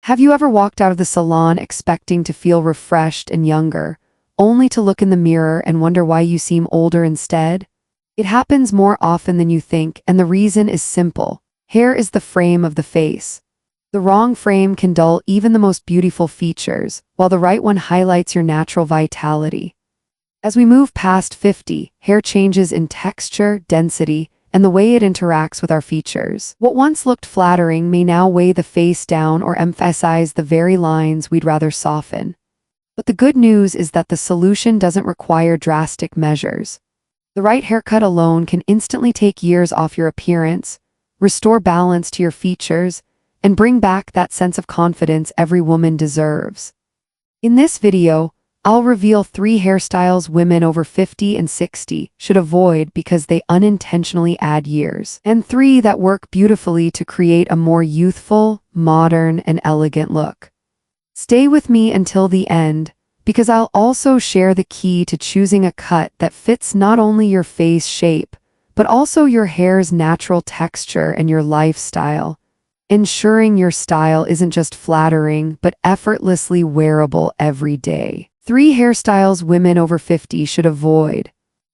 Have you ever walked out of the salon expecting to feel refreshed and younger, only to look in the mirror and wonder why you seem older instead? It happens more often than you think, and the reason is simple. Hair is the frame of the face. The wrong frame can dull even the most beautiful features, while the right one highlights your natural vitality. As we move past 50, hair changes in texture, density, and the way it interacts with our features. What once looked flattering may now weigh the face down or emphasize the very lines we'd rather soften. But the good news is that the solution doesn't require drastic measures. The right haircut alone can instantly take years off your appearance, restore balance to your features, and bring back that sense of confidence every woman deserves. In this video, I'll reveal 3 hairstyles women over 50 and 60 should avoid because they unintentionally add years, and 3 that work beautifully to create a more youthful, modern, and elegant look. Stay with me until the end, because I'll also share the key to choosing a cut that fits not only your face shape, but also your hair's natural texture and your lifestyle, ensuring your style isn't just flattering, but effortlessly wearable every day. 3 hairstyles women over 50 should avoid.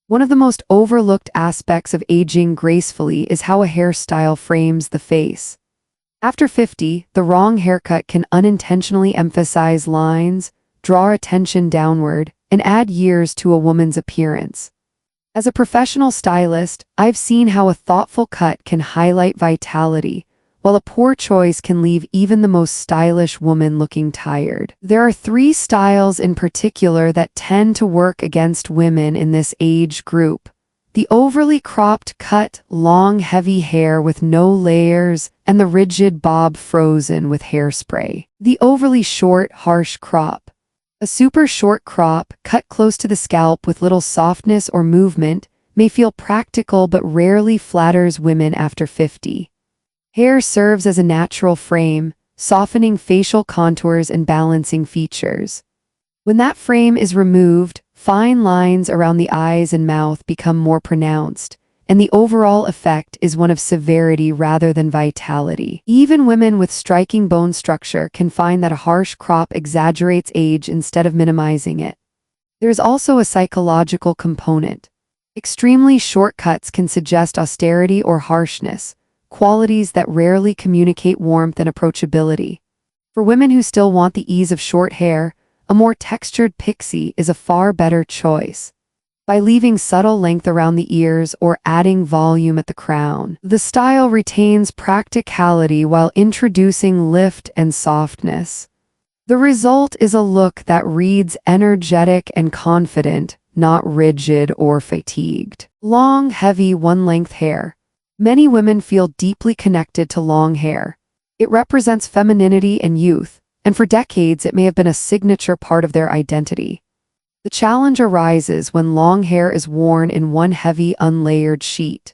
One of the most overlooked aspects of aging gracefully is how a hairstyle frames the face. After 50, the wrong haircut can unintentionally emphasize lines, draw attention downward, and add years to a woman's appearance. As a professional stylist, I've seen how a thoughtful cut can highlight vitality, while a poor choice can leave even the most stylish woman looking tired. There are 3 styles in particular that tend to work against women in this age group: the overly cropped cut, long heavy hair with no layers, and the rigid bob frozen with hairspray. The overly short, harsh crop. A super short crop, cut close to the scalp with little softness or movement, may feel practical but rarely flatters women after 50. Hair serves as a natural frame, softening facial contours and balancing features. When that frame is removed, fine lines around the eyes and mouth become more pronounced, and the overall effect is one of severity rather than vitality. Even women with striking bone structure can find that a harsh crop exaggerates age instead of minimizing it. There's also a psychological component. Extremely short cuts can suggest austerity or harshness, qualities that rarely communicate warmth and approachability. For women who still want the ease of short hair, a more textured pixie is a far better choice. By leaving subtle length around the ears or adding volume at the crown, the style retains practicality while introducing lift and softness. The result is a look that reads energetic and confident, not rigid or fatigued. Long, heavy, one-length hair. Many women feel deeply connected to long hair. It represents femininity and youth, and for decades it may have been a signature part of their identity. The challenge arises when long hair is worn in one heavy, unlayered sheet.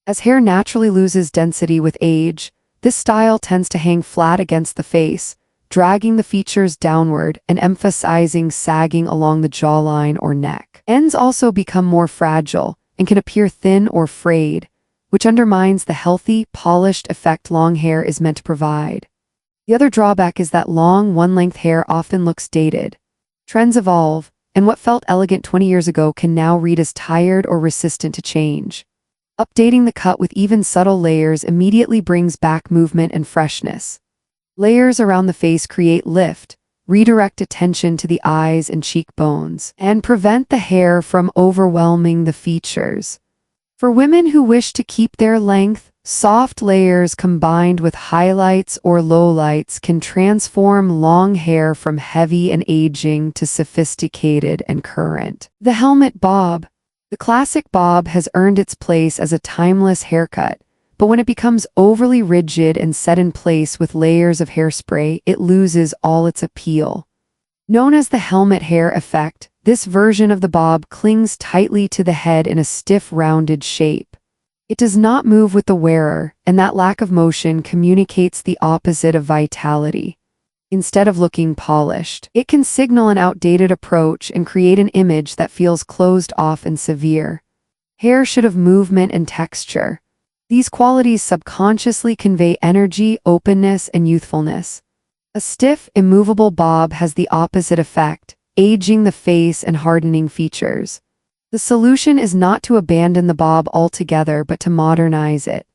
As hair naturally loses density with age, this style tends to hang flat against the face, dragging the features downward and emphasizing sagging along the jawline or neck. Ends also become more fragile and can appear thin or frayed, which undermines the healthy, polished effect long hair is meant to provide. The other drawback is that long, one-length hair often looks dated. Trends evolve, and what felt elegant 20 years ago can now read as tired or resistant to change. Updating the cut with even subtle layers immediately brings back movement and freshness. Layers around the face create lift, redirect attention to the eyes and cheekbones, and prevent the hair from overwhelming the features. For women who wish to keep their length, soft layers combined with highlights or lowlights can transform long hair from heavy and aging to sophisticated and current. The helmet bob. The classic bob has earned its place as a timeless haircut, but when it becomes overly rigid and set in place with layers of hairspray, it loses all its appeal. Known as the helmet hair effect, this version of the bob clings tightly to the head in a stiff, rounded shape. It does not move with the wearer, and that lack of motion communicates the opposite of vitality. Instead of looking polished, it can signal an outdated approach and create an image that feels closed off and severe. Hair should have movement and texture. These qualities subconsciously convey energy, openness, and youthfulness. A stiff, immovable bob has the opposite effect, aging the face and hardening features. The solution is not to abandon the bob altogether but to modernize it.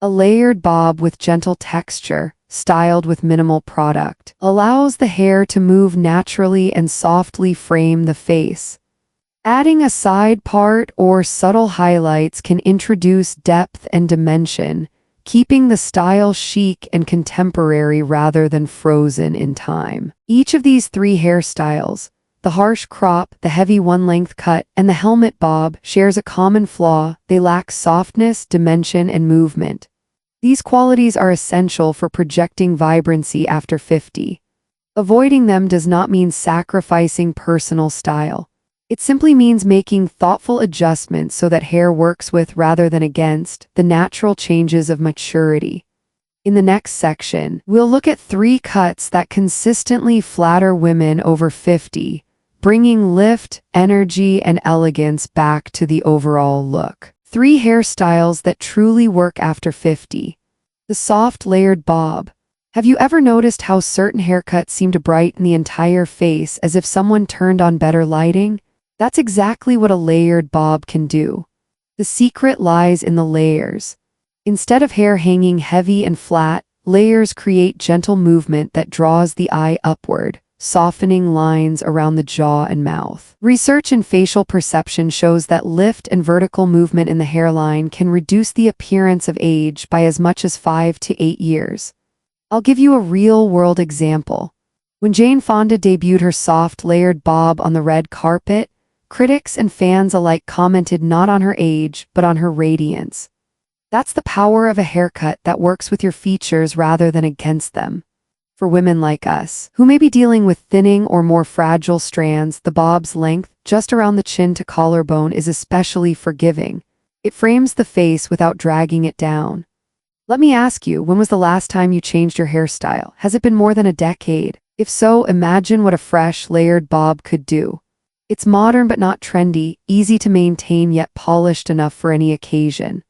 A layered bob with gentle texture, styled with minimal product, allows the hair to move naturally and softly frame the face. Adding a side part or subtle highlights can introduce depth and dimension, keeping the style chic and contemporary rather than frozen in time. Each of these three hairstyles, the harsh crop, the heavy one-length cut, and the helmet bob, shares a common flaw: they lack softness, dimension, and movement. These qualities are essential for projecting vibrancy after 50. Avoiding them does not mean sacrificing personal style. It simply means making thoughtful adjustments so that hair works with, rather than against, the natural changes of maturity. In the next section, we'll look at 3 cuts that consistently flatter women over 50, bringing lift, energy, and elegance back to the overall look. 3 hairstyles that truly work after 50. The soft layered bob. Have you ever noticed how certain haircuts seem to brighten the entire face as if someone turned on better lighting? That's exactly what a layered bob can do. The secret lies in the layers. Instead of hair hanging heavy and flat, layers create gentle movement that draws the eye upward, softening lines around the jaw and mouth. Research in facial perception shows that lift and vertical movement in the hairline can reduce the appearance of age by as much as 5 to 8 years. I'll give you a real-world example. When Jane Fonda debuted her soft, layered bob on the red carpet, critics and fans alike commented not on her age, but on her radiance. That's the power of a haircut that works with your features rather than against them. For women like us, who may be dealing with thinning or more fragile strands, the bob's length, just around the chin to collarbone, is especially forgiving. It frames the face without dragging it down. Let me ask you, when was the last time you changed your hairstyle? Has it been more than a decade? If so, imagine what a fresh, layered bob could do. It's modern but not trendy, easy to maintain yet polished enough for any occasion.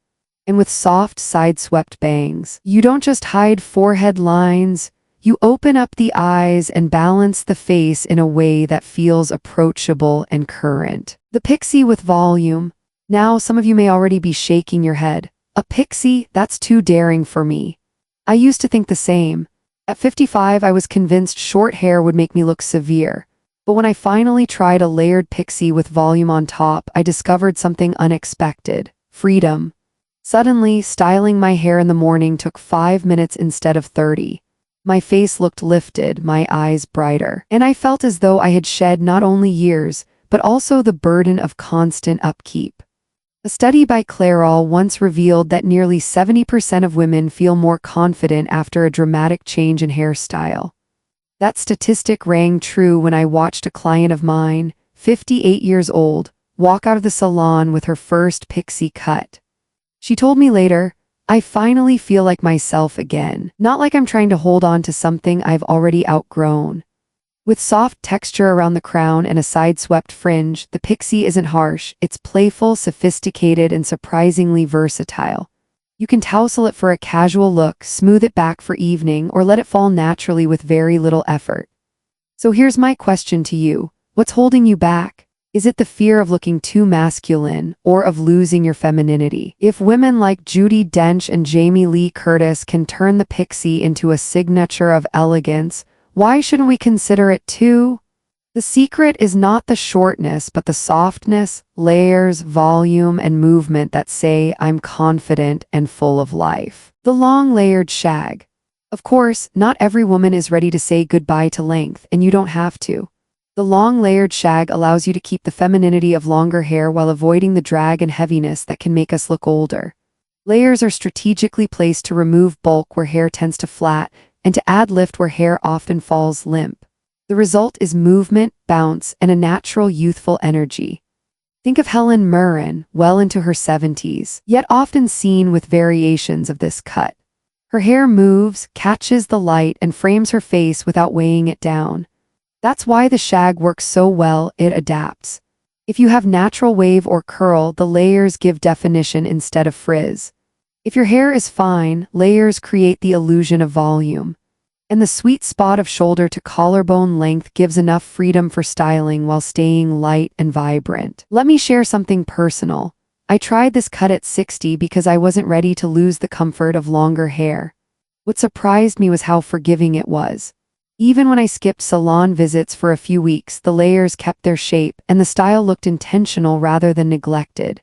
And with soft, side-swept bangs, you don't just hide forehead lines, you open up the eyes and balance the face in a way that feels approachable and current. The pixie with volume. Now, some of you may already be shaking your head. A pixie? That's too daring for me. I used to think the same. At 55, I was convinced short hair would make me look severe. But when I finally tried a layered pixie with volume on top, I discovered something unexpected: freedom. Suddenly, styling my hair in the morning took 5 minutes instead of 30. My face looked lifted, my eyes brighter, and I felt as though I had shed not only years, but also the burden of constant upkeep. A study by Clairol once revealed that nearly 70% of women feel more confident after a dramatic change in hairstyle. That statistic rang true when I watched a client of mine, 58 years old, walk out of the salon with her first pixie cut. She told me later, "I finally feel like myself again, not like I'm trying to hold on to something I've already outgrown." With soft texture around the crown and a side-swept fringe, the pixie isn't harsh, it's playful, sophisticated, and surprisingly versatile. You can tousle it for a casual look, smooth it back for evening, or let it fall naturally with very little effort. So here's my question to you. What's holding you back? Is it the fear of looking too masculine, or of losing your femininity? If women like Judi Dench and Jamie Lee Curtis can turn the pixie into a signature of elegance, why shouldn't we consider it too? The secret is not the shortness, but the softness, layers, volume, and movement that say, "I'm confident and full of life." The long layered shag. Of course, not every woman is ready to say goodbye to length, and you don't have to. The long layered shag allows you to keep the femininity of longer hair while avoiding the drag and heaviness that can make us look older. Layers are strategically placed to remove bulk where hair tends to flat, and to add lift where hair often falls limp. The result is movement, bounce, and a natural youthful energy. Think of Helen Mirren, well into her 70s, yet often seen with variations of this cut. Her hair moves, catches the light, and frames her face without weighing it down. That's why the shag works so well, it adapts. If you have natural wave or curl, the layers give definition instead of frizz. If your hair is fine, layers create the illusion of volume. And the sweet spot of shoulder to collarbone length gives enough freedom for styling while staying light and vibrant. Let me share something personal. I tried this cut at 60 because I wasn't ready to lose the comfort of longer hair. What surprised me was how forgiving it was. Even when I skipped salon visits for a few weeks, the layers kept their shape and the style looked intentional rather than neglected.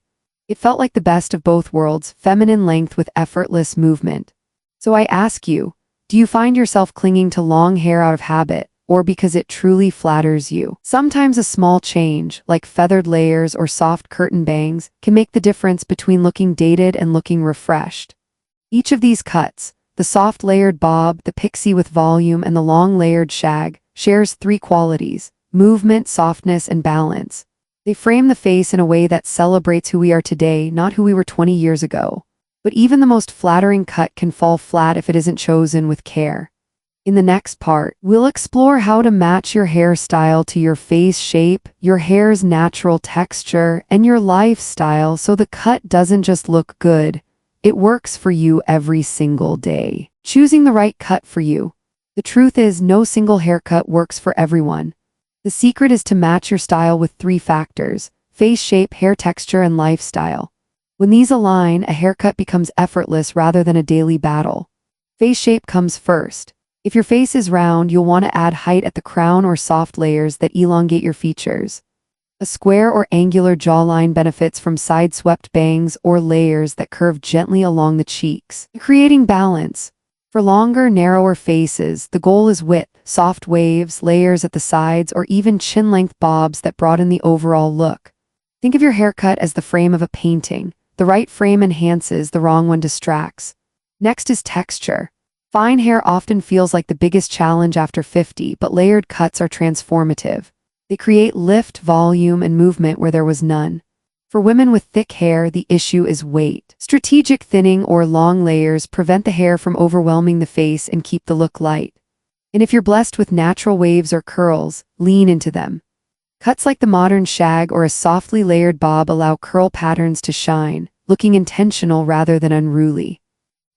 It felt like the best of both worlds, feminine length with effortless movement. So I ask you, do you find yourself clinging to long hair out of habit, or because it truly flatters you? Sometimes a small change, like feathered layers or soft curtain bangs, can make the difference between looking dated and looking refreshed. Each of these cuts, the soft layered bob, the pixie with volume, and the long layered shag, shares three qualities: movement, softness, and balance. They frame the face in a way that celebrates who we are today, not who we were 20 years ago. But even the most flattering cut can fall flat if it isn't chosen with care. In the next part, we'll explore how to match your hairstyle to your face shape, your hair's natural texture, and your lifestyle so the cut doesn't just look good, it works for you every single day. Choosing the right cut for you. The truth is, no single haircut works for everyone. The secret is to match your style with three factors: face shape, hair texture, and lifestyle. When these align, a haircut becomes effortless rather than a daily battle. Face shape comes first. If your face is round, you'll want to add height at the crown or soft layers that elongate your features. A square or angular jawline benefits from side-swept bangs or layers that curve gently along the cheeks, creating balance. For longer, narrower faces, the goal is width, soft waves, layers at the sides, or even chin-length bobs that broaden the overall look. Think of your haircut as the frame of a painting. The right frame enhances, the wrong one distracts. Next is texture. Fine hair often feels like the biggest challenge after 50, but layered cuts are transformative. They create lift, volume, and movement where there was none. For women with thick hair, the issue is weight. Strategic thinning or long layers prevent the hair from overwhelming the face and keep the look light. And if you're blessed with natural waves or curls, lean into them. Cuts like the modern shag or a softly layered bob allow curl patterns to shine, looking intentional rather than unruly.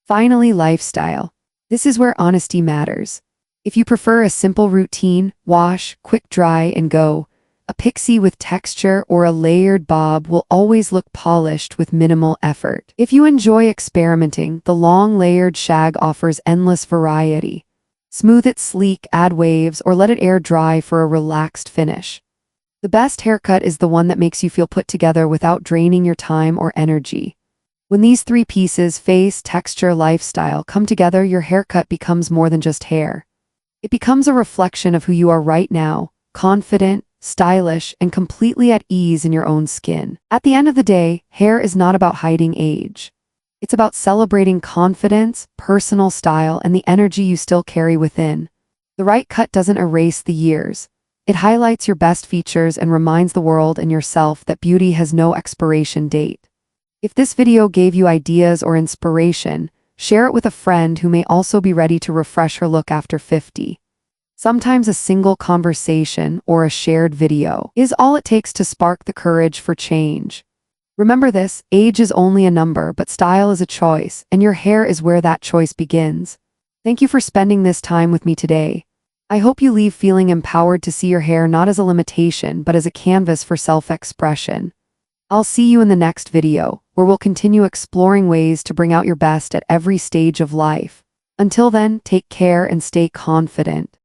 Finally, lifestyle. This is where honesty matters. If you prefer a simple routine, wash, quick dry, and go, a pixie with texture or a layered bob will always look polished with minimal effort. If you enjoy experimenting, the long layered shag offers endless variety. Smooth it sleek, add waves, or let it air dry for a relaxed finish. The best haircut is the one that makes you feel put together without draining your time or energy. When these three pieces, face, texture, lifestyle, come together, your haircut becomes more than just hair. It becomes a reflection of who you are right now, confident, stylish, and completely at ease in your own skin. At the end of the day, hair is not about hiding age. It's about celebrating confidence, personal style, and the energy you still carry within. The right cut doesn't erase the years. It highlights your best features and reminds the world and yourself that beauty has no expiration date. If this video gave you ideas or inspiration, share it with a friend who may also be ready to refresh her look after 50. Sometimes a single conversation or a shared video is all it takes to spark the courage for change. Remember this, age is only a number, but style is a choice, and your hair is where that choice begins. Thank you for spending this time with me today. I hope you leave feeling empowered to see your hair not as a limitation, but as a canvas for self-expression. I'll see you in the next video, where we'll continue exploring ways to bring out your best at every stage of life. Until then, take care and stay confident.